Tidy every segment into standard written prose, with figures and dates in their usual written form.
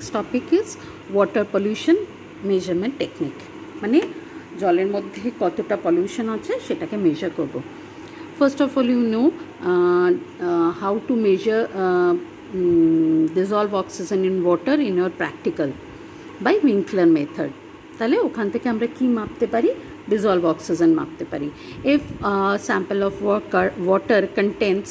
Next topic is water pollution measurement technique. মানে জলের মধ্যে কতটা পলিউশন আছে সেটাকে মেজার করব. First of all, you know how to measure dissolve oxygen in water in your practical by Winkler method. তাহলে ওখান থেকে আমরা কি মাপতে পারি? Dissolve oxygen মাপতে পারি. If a sample of water contains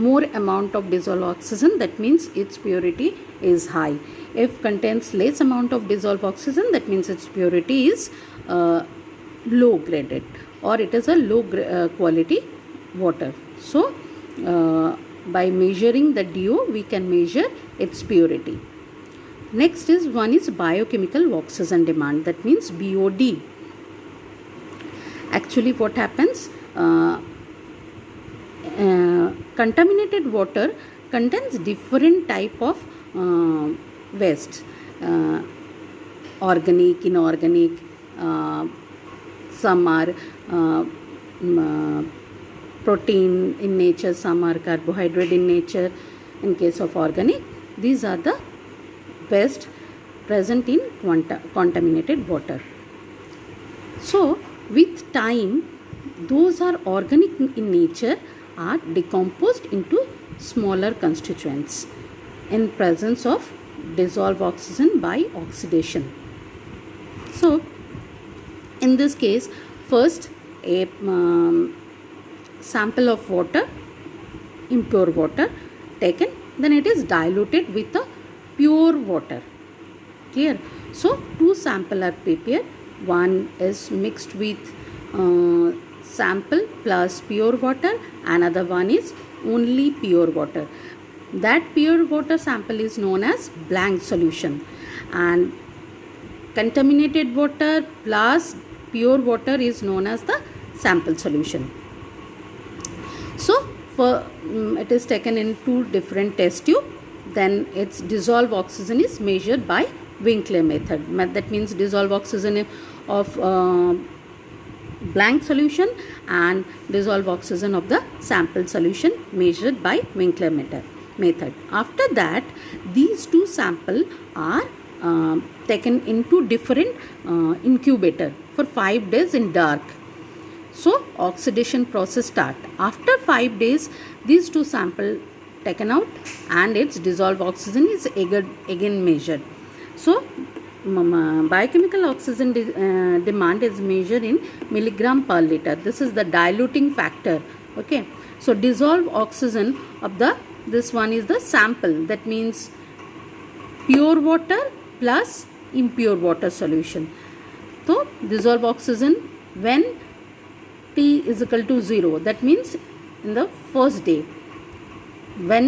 more amount of dissolved oxygen, that means its purity is high. If contains less amount of dissolved oxygen, that means its purity is low graded, or it is a low quality water. So by measuring the DO we can measure its purity. Next is one is biochemical oxygen demand, that means BOD. Actually what happens, contaminated water contains different type of waste, organic, inorganic, some are protein in nature, some are carbohydrate in nature. In case of organic, these are the waste present in contaminated water. So with time those are organic in nature are decomposed into smaller constituents in presence of dissolved oxygen by oxidation. So in this case, first a sample of water, impure water taken, then it is diluted with a pure water. Clear? So two samples are prepared. One is mixed with sample plus pure water, another one is only pure water. That pure water sample is known as blank solution, and contaminated water plus pure water is known as the sample solution. So for it is taken in two different test tube, then its dissolved oxygen is measured by Winkler method. That means dissolved oxygen of blank solution and dissolved oxygen of the sample solution measured by Winkler method. After that, these two samples are taken into different incubator for 5 days in dark. So oxidation process start. After 5 days, these two samples taken out and its dissolved oxygen is again measured. So biochemical oxygen demand is measured in milligram per liter. This is the diluting factor. Okay, so dissolved oxygen of this one is the sample, that means pure water plus impure water solution. So dissolved oxygen when T is equal to 0, that means in the first day when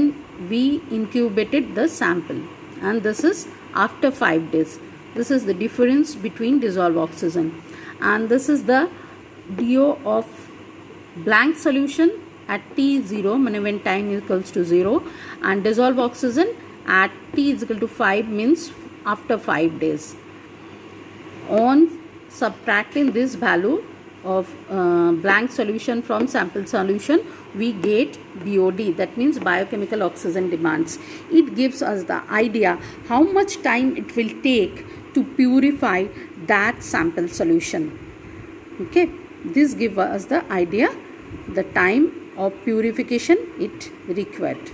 we incubated the sample, and this is after 5 days. This is the difference between dissolved oxygen, and this is the DO of blank solution at T0, when time equals to 0, and dissolved oxygen at T is equal to 5, means after 5 days. On subtracting this value of blank solution from sample solution, we get BOD, that means biochemical oxygen demands. It gives us the idea how much time it will take to purify that sample solution. Okay, this gives us the idea the time of purification it required.